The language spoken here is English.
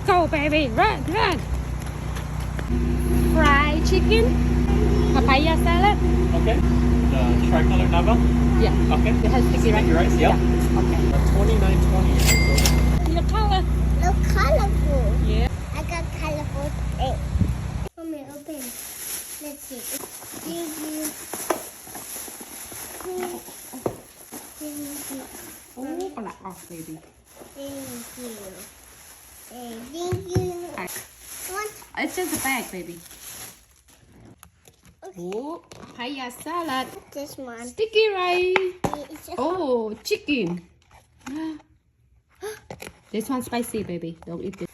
go, baby. Run, run. Fried chicken. Papaya salad. Okay. The tricolor nava. Yeah. Okay. It has sticky rice. Sticky rice. Yep. Yeah. Okay. $29.20. Your color. Look colorful. Yeah. I got colorful egg. Mommy, open. Let's see. Thank you. Thank you. Oh, black off, baby. Thank you. Thank you. One. It's just a bag, baby. Oh, papaya salad. This one. Sticky rice. It's a Oh, chicken. This one's spicy, baby. Don't eat this.